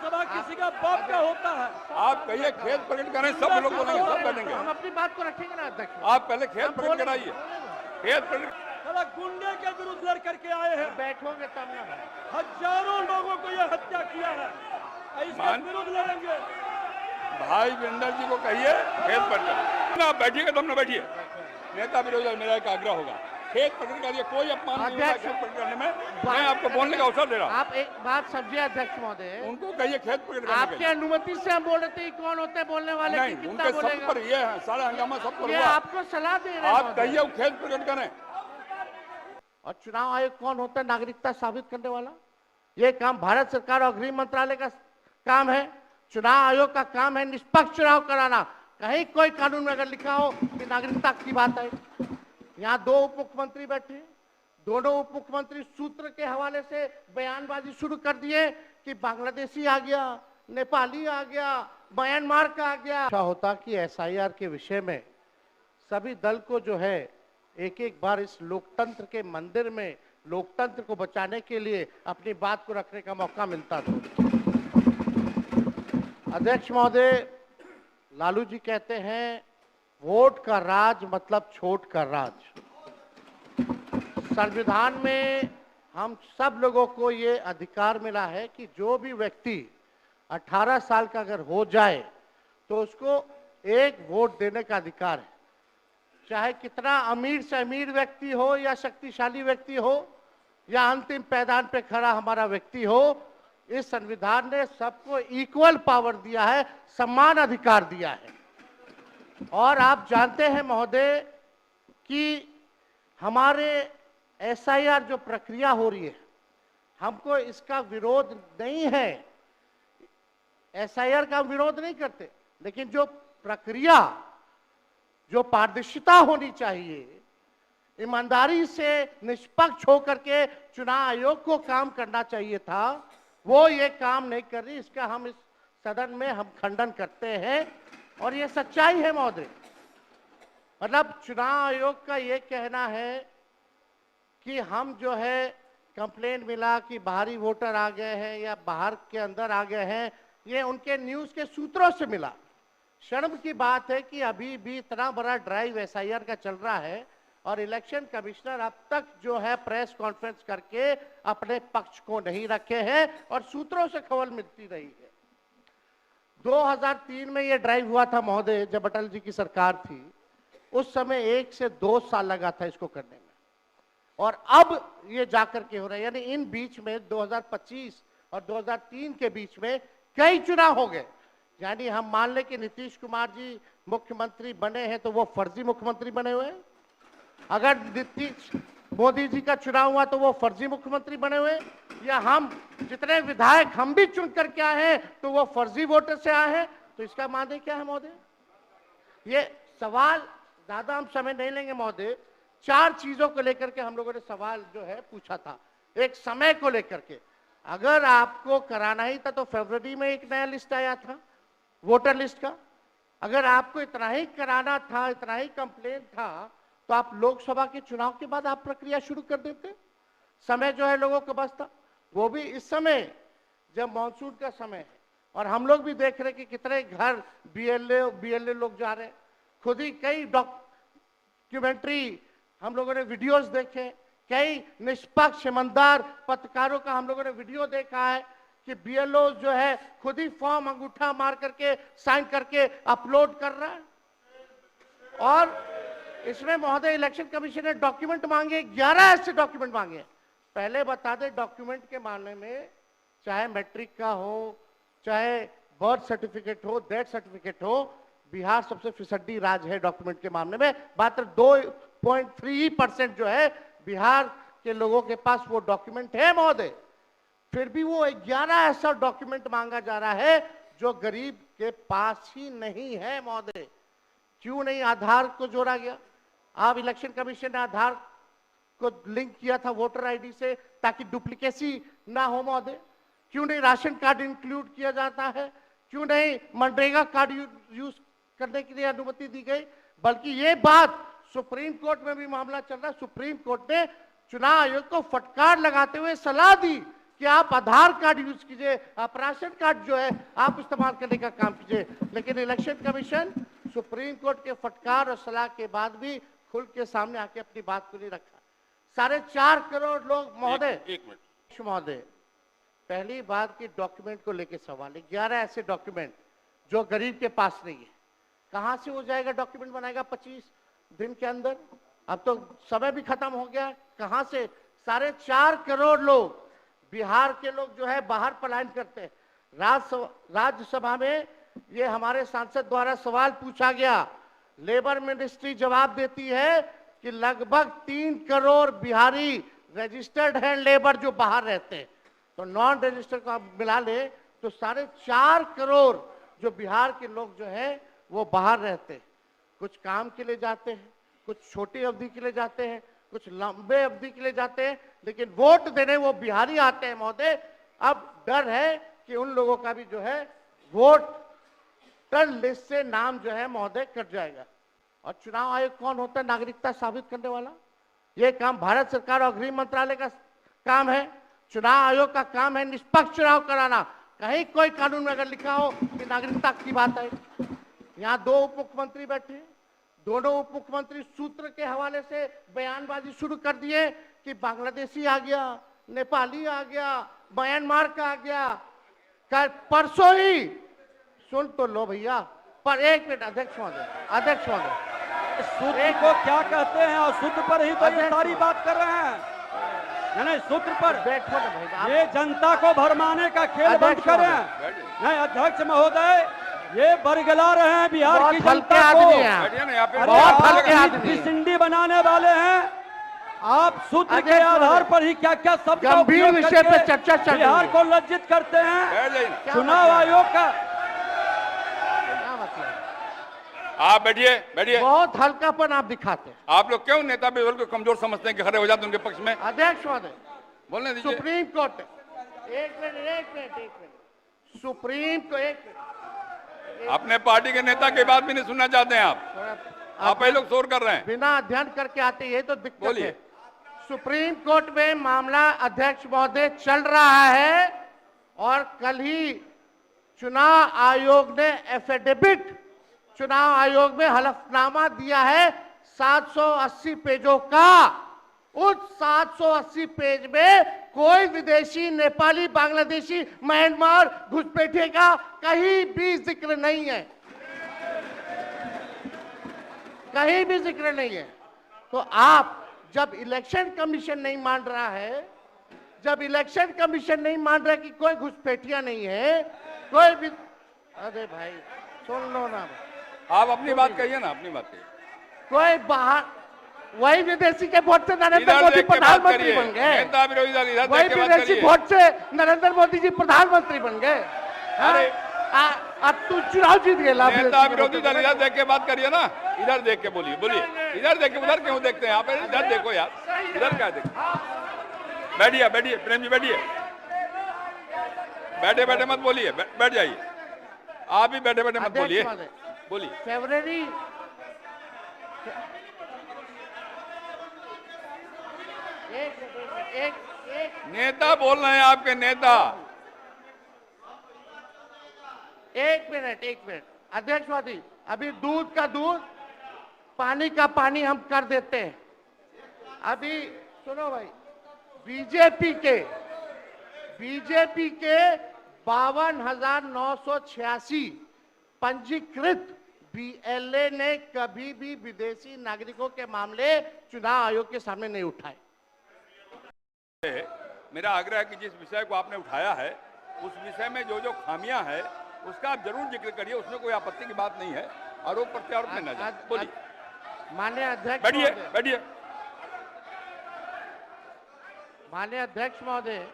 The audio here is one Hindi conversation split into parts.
सभा किसी का बाप का होता है। आप कहिए खेत प्रकट करें, सब लोग बोलेंगे, सब बैठेंगे। हम अपनी बात को रखेंगे ना अध्यक्ष। आप पहले खेत प्रकट कराइए, खेत प्रकट। साला गुंडे के विरुद्ध लड़ करके आए हैं, बैठोगे तब ना। हजारों लोगों को यह हत्या किया है, इसके विरुद्ध लड़ेंगे। भाई वीरेंद्र जी को कहिए खेत प्रकट ना, बैठिएगा तो हम ना बैठिए। नेता विरोधी मेरा एक आग्रह होगा, खेत प्रकट करिए, कोई अपमान नहीं होगा खेत प्रकट करने में। मैं आपको बोलने का अवसर दे रहा हूँ। आप एक बात समझिए अध्यक्ष महोदय, उनको कहिए खेत प्रकट करने आपके अनुमति से हम बोल रहे थे, कौन होते हैं बोलने वाले? नहीं, कितना उनके बोलेगा? सब पर ये है, सारा हंगामा सब पर ये हुआ। आपको सलाह दे रहे हैं आप कहिए वो खेत प्रकट करें। और चुनाव आयोग कौन होता है नागरिकता साबित करने वाला? ये काम भारत सरकार और गृह मंत्रालय का काम है। चुनाव आयोग का काम है निष्पक्ष चुनाव कराना। कहीं कोई कानून में अगर लिखा हो कि नागरिकता की बात है। यहाँ दो उप मुख्यमंत्री बैठे, दोनों उप मुख्यमंत्री सूत्र के हवाले से बयानबाजी शुरू कर दिए कि बांग्लादेशी आ गया, नेपाली आ गया, म्यांमार का आ गया। अच्छा होता कि एसआईआर के विषय में सभी दल को जो है एक एक बार इस लोकतंत्र के मंदिर में लोकतंत्र को बचाने के लिए अपनी बात को रखने का मौका मिलता था। अध्यक्ष महोदय, लालू जी कहते हैं वोट का राज मतलब छोट का राज। संविधान में हम सब लोगों को ये अधिकार मिला है कि जो भी व्यक्ति 18 साल का अगर हो जाए तो उसको एक वोट देने का अधिकार है, चाहे कितना अमीर से अमीर व्यक्ति हो या शक्तिशाली व्यक्ति हो या अंतिम पैदान पे खड़ा हमारा व्यक्ति हो। इस संविधान ने सबको इक्वल पावर दिया है, समान अधिकार दिया है। और आप जानते हैं महोदय कि हमारे एसआईआर जो प्रक्रिया हो रही है, हमको इसका विरोध नहीं है, एसआईआर का विरोध नहीं करते, लेकिन जो प्रक्रिया, जो पारदर्शिता होनी चाहिए, ईमानदारी से निष्पक्ष होकर के चुनाव आयोग को काम करना चाहिए था, वो ये काम नहीं कर रही। इसका हम इस सदन में हम खंडन करते हैं और ये सच्चाई है महोदय। मतलब चुनाव आयोग का ये कहना है कि हम जो है कंप्लेंट मिला कि बाहरी वोटर आ गए हैं या बाहर के अंदर आ गए हैं, ये उनके न्यूज के सूत्रों से मिला। शर्म की बात है कि अभी भी इतना बड़ा ड्राइव एसआईआर का चल रहा है और इलेक्शन कमिश्नर अब तक जो है प्रेस कॉन्फ्रेंस करके अपने पक्ष को नहीं रखे हैं और सूत्रों से खबर मिलती रही है। 2003 में ये ड्राइव हुआ था महोदय, जब अटल जी की सरकार थी, उस समय 1 से 2 साल लगा था इसको करने में, और अब ये जाकर के हो रहा है। यानी इन बीच में 2025 और 2003 के बीच में कई चुनाव हो गए। यानी हम मान लें कि नीतीश कुमार जी मुख्यमंत्री बने हैं तो वो फर्जी मुख्यमंत्री बने हुए हैं। अगर नीतीश मोदी जी का चुनाव हुआ तो वो फर्जी मुख्यमंत्री बने हुए, या हम जितने विधायक हम भी चुन करके आए हैं तो वो फर्जी वोटर से आए हैं। तो इसका माने क्या है महोदय? ये सवाल ज्यादा हम समय नहीं लेंगे महोदय। 4 चीजों को लेकर के हम लोगों ने सवाल जो है पूछा था। एक समय को लेकर के, अगर आपको कराना ही था तो फरवरी में एक नया लिस्ट आया था वोटर लिस्ट का। अगर आपको इतना ही कराना था, इतना ही कंप्लेंट था, तो आप लोकसभा के चुनाव के बाद आप प्रक्रिया शुरू कर देते। समय जो है लोगों के पास था, वो भी इस समय जब मानसून का समय है और हम लोग भी देख रहे कि कितने घर बीएलए लोग जा रहे हैं। खुद ही कई डॉक्यूमेंट्री हम लोगों ने वीडियोस देखे, कई निष्पक्ष ईमानदार पत्रकारों का हम लोगों ने वीडियो देखा है कि बीएलओ जो है खुद ही फॉर्म अंगूठा मार करके साइन करके अपलोड कर रहा है। और इसमें महोदय इलेक्शन कमीशन ने डॉक्यूमेंट मांगे, 11 ऐसे डॉक्यूमेंट मांगे। पहले बता दें, डॉक्यूमेंट के मामले में चाहे मैट्रिक का हो, चाहे बर्थ सर्टिफिकेट हो, डेथ सर्टिफिकेट हो, बिहार सबसे फिसड्डी राज्य है डॉक्यूमेंट के मामले में। मात्र 2.3% जो है बिहार के लोगों के पास वो डॉक्यूमेंट है महोदय। फिर भी वो 11 ऐसा डॉक्यूमेंट मांगा जा रहा है जो गरीब के पास ही नहीं है महोदय। क्यों नहीं आधार को जोड़ा गया? आप इलेक्शन कमीशन ने आधार को लिंक किया था वोटर आईडी से ताकि डुप्लीकेसी ना हो महोदय। क्यों नहीं राशन कार्ड इंक्लूड किया जाता है? क्यों नहीं मनरेगा कार्ड यूज करने के लिए अनुमति दी गई? बल्कि ये बात सुप्रीम कोर्ट में भी मामला चल रहा है। सुप्रीम कोर्ट ने चुनाव आयोग को फटकार लगाते हुए सलाह दी कि आप आधार कार्ड यूज कीजिए, आप राशन कार्ड जो है आप इस्तेमाल करने का काम कीजिए। लेकिन इलेक्शन कमीशन सुप्रीम कोर्ट के फटकार और सलाह के बाद भी खुल के सामने आके अपनी बात को नहीं रखा। 4.5 करोड़ लोग महोदय, एक मिनट महोदय, पहली बात की डॉक्यूमेंट को लेकर सवाल है। 11 ऐसे डॉक्यूमेंट जो गरीब के पास नहीं है, कहां से हो जाएगा? डॉक्यूमेंट बनाएगा 25 दिन के अंदर? अब तो समय भी खत्म हो गया। कहां से 4.5 करोड़ लोग, बिहार के लोग जो है बाहर पलायन करते हैं। राज्यसभा में ये हमारे सांसद द्वारा सवाल पूछा गया, लेबर मिनिस्ट्री जवाब देती है कि लगभग 3 करोड़ बिहारी रजिस्टर्ड है लेबर जो बाहर रहते हैं। तो नॉन रजिस्टर्ड को आप मिला ले तो 4.5 करोड़ जो बिहार के लोग जो है वो बाहर रहते हैं। कुछ काम के लिए जाते हैं, कुछ छोटी अवधि के लिए जाते हैं, कुछ लंबे अवधि के लिए जाते हैं, लेकिन वोट देने वो बिहारी आते हैं महोदय। अब डर है कि उन लोगों का भी जो है वोटर लिस्ट से नाम जो है महोदय कट जाएगा। और चुनाव आयोग कौन होता है नागरिकता साबित करने वाला? ये काम भारत सरकार और गृह मंत्रालय का काम है। चुनाव आयोग का काम है निष्पक्ष चुनाव कराना। कहीं कोई कानून में अगर लिखा हो कि नागरिकता की बात है। यहाँ 2 उप मुख्यमंत्री बैठे, दोनों उप मुख्यमंत्री सूत्र के हवाले से बयानबाजी शुरू कर दिए कि बांग्लादेशी आ गया, नेपाली आ गया, म्यांमार का आ गया। कल परसों ही सुन तो लो भैया, पर एक मिनट अध्यक्ष महोदय, सूत्र को क्या कहते हैं और सूत्र पर ही तो ये सारी बात कर रहे हैं। नहीं, सूत्र पर बैठो ना भाई, ये जनता को भरमाने का खेल बंद करें। नहीं अध्यक्ष महोदय, ये बरगला रहे हैं बिहार की जनता को। बहुत हल्के आदमी सिंडी बनाने वाले हैं। आप सूत्र के आधार पर ही क्या क्या सब गंभीर विषय पे चर्चा चल रही है। बिहार को लज्जित करते हैं। चुनाव आयोग का आप बैठिए। बहुत हल्कापन आप दिखाते हैं। आप लोग क्यों नेता विरोध को कमजोर समझते हैं कि खड़े हो जाते हैं उनके पक्ष में? अध्यक्ष महोदय, बोलने दीजिए। सुप्रीम कोर्ट, एक मिनट, सुप्रीम को एक मिनट, अपने पार्टी के नेता की बात भी नहीं सुनना चाहते हैं आप ही लोग शोर कर रहे हैं। बिना अध्ययन करके आते ये तो दिक्कत है। बोलिए। सुप्रीम कोर्ट में मामला अध्यक्ष महोदय चल रहा है और कल ही चुनाव आयोग ने एफिडेविट, चुनाव आयोग में हलफनामा दिया है 780 पेजों का। उस 780 पेज में कोई विदेशी, नेपाली, बांग्लादेशी, म्यांमार, घुसपैठे का कहीं भी जिक्र नहीं है, कहीं भी जिक्र नहीं है। तो आप जब इलेक्शन कमीशन नहीं मान रहा है, जब इलेक्शन कमीशन नहीं मान रहा कि कोई घुसपैठिया नहीं है, कोई भी, अरे भाई सुन लो ना, आप अपनी बात कहिए ना, अपनी बात कहिए। कोई बाहर, वही विदेशी के वोट से नरेंद्र मोदी प्रधानमंत्री बन गए। नेता विरोधी दल इधर वही देख के बात विदेशी करिए। वोट से नरेंद्र मोदी जी प्रधानमंत्री बन गए। अरे अब तू चुनाव जीत गए। नेता विरोधी दल इधर देख के बात करिए ना, इधर देख के बोलिए। इधर देख के, उधर क्यों देखते हैं आप? इधर देखो यार, इधर क्या देखते? बैठिए प्रेम जी, बैठे मत बोलिए, बैठ जाइए। आप भी बैठे मत बोलिए। फरवरी एक नेता बोल रहे हैं, आपके नेता। एक मिनट अध्यक्ष महोदय, अभी दूध का दूध, पानी का पानी हम कर देते हैं। अभी सुनो भाई, बीजेपी के 52,986 पंजीकृत बीएलए ने कभी भी विदेशी नागरिकों के मामले चुनाव आयोग के सामने नहीं उठाए। मेरा आग्रह है कि जिस विषय को आपने उठाया है उस विषय में जो जो खामियां हैं उसका आप जरूर जिक्र करिए, उसमें कोई आपत्ति की बात नहीं है। आरोप प्रत्यारोप में न जाए। बोलिए। माननीय अध्यक्ष, बैठिए। माननीय अध्यक्ष महोदय,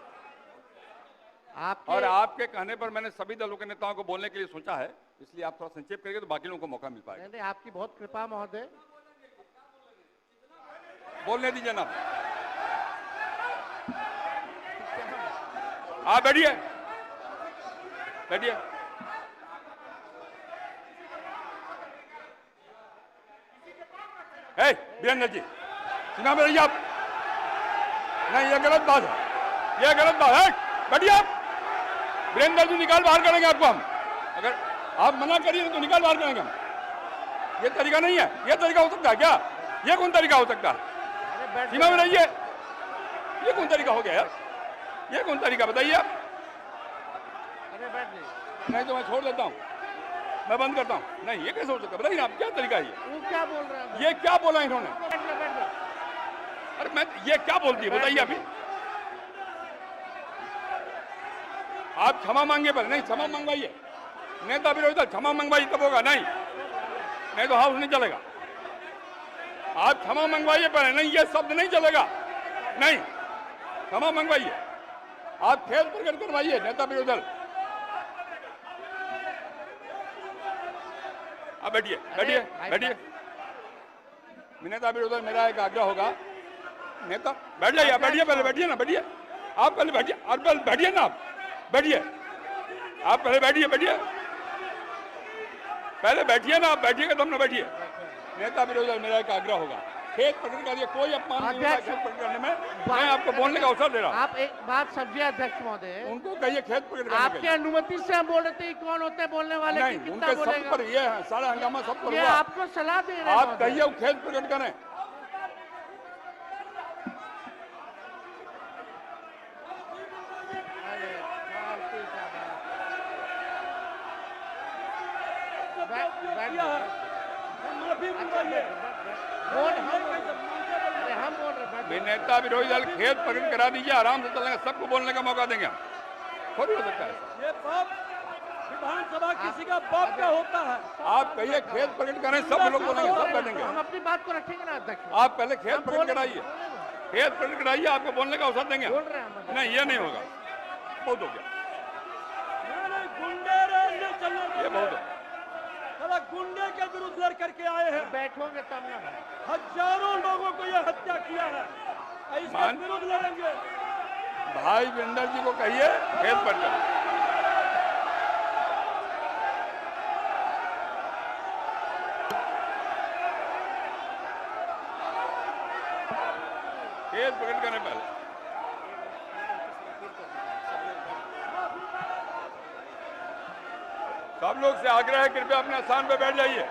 और आपके कहने पर मैंने सभी दलों के नेताओं को बोलने के लिए सोचा है, इसलिए आप थोड़ा संक्षेप करेंगे तो बाकी लोगों को मौका मिल पाएगा। नहीं, आपकी बहुत कृपा महोदय। बोलने दीजिए ना। आप बैठिए। वीरेंद्र जी, चुनाव में रहिए आप। नहीं, ये गलत बात है, बैठिए आप। वीरेंद्र जी निकाल बाहर करेंगे आपको हम, अगर आप मना करिए तो निकाल बाहर करेंगे हम। ये तरीका नहीं है, ये तरीका हो सकता है क्या? ये कौन तरीका हो सकता है? सीमा में रहिए, ये कौन तरीका हो गया यार? ये कौन तरीका बताइए आप? नहीं तो मैं छोड़ देता हूँ, मैं बंद करता हूँ। नहीं, ये कैसे हो सकता है? बताइए आप, क्या तरीका है ये? वो क्या बोल रहे हैं? ये क्या बोला इन्होंने? अरे मैं, ये क्या बोलती है बताइए अभी? आप क्षमा मांगे पर नहीं, क्षमा मंगवाइए। नेता विरोधी दल क्षमा मंगवाइए तब होगा, नहीं तो हाउस नहीं चलेगा। आप क्षमा मंगवाइए पर नहीं, ये शब्द नहीं चलेगा। नहीं, क्षमा मंगवाइए, आप खेद प्रकट करवाइए नेता विरोधी दल। आप बैठिए बैठिए बैठिए। नेता विरोधी दल मेरा एक आग्रह होगा, नेता बैठ जाइए, बैठिए, पहले बैठिए ना, बैठिए आप, पहले बैठिए, और पहले बैठिए ना आप, बैठिए आप, पहले बैठिए, बैठिए पहले बैठिए ना आप, बैठिएगा तब ना बैठिए। नेता विरोधी दल मेरा एक आग्रह होगा, खेद प्रकट करिए, कोई अपमान नहीं होगा खेद प्रकट करने में। मैं आपको बोलने का अवसर दे रहा हूँ। आप एक बात समझिए अध्यक्ष महोदय, उनको कहिए खेद प्रकट करने आपके अनुमति से हम बोल रहे थे, कौन होते हैं बोलने वाले? नहीं, कितना उनके सब बोलेगा? पर ये है, सारा हंगामा सब पर ये हुआ। आपको सलाह दे रहे हैं आप महोदय। कहिए वो खेद प्रकट करें। माफी मंगवाइए। हम बोल रहे हैं, नेता विरोधी दल खेद प्रकट करा दीजिए, आराम से चलेंगे, सबको बोलने का मौका देंगे हम। थोड़ी हो सकता है ऐसा। ये बाप विधानसभा किसी का बाप का होता है। आप कहिए खेद प्रकट करें, सब लोग बोलेंगे, सब बैठेंगे। हम अपनी बात को रखेंगे ना अध्यक्ष। आप पहले खेद प्रकट कराइए, खेद प्रकट कराइए, आपको बोलने का अवसर देंगे। बोल रहे हैं हम। नहीं, ये नहीं होगा, बहुत हो गया, गुंडे नहीं चलने ये बहुत हो। साला गुंडे के विरुद्ध लड़ करके आए हैं। बैठोगे तब ना। हजारों लोगों को यह हत्या किया है, इसके विरुद्ध लड़ेंगे। भाई वीरेंद्र जी को कहिए खेद प्रकट करें। खेद प्रकट करने पहले सब लोग से आग्रह है, कृपया अपने स्थान पे बैठ जाइए,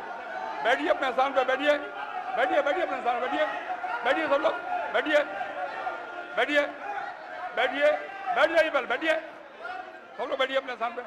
बैठिए अपने स्थान पे, बैठिए बैठिए बैठिए अपने स्थान पे बैठिए, बैठिए सब लोग, बैठिए बैठिए बैठिए, बैठ जाइए पहले, बैठिए सब लोग, बैठिए अपने स्थान पे।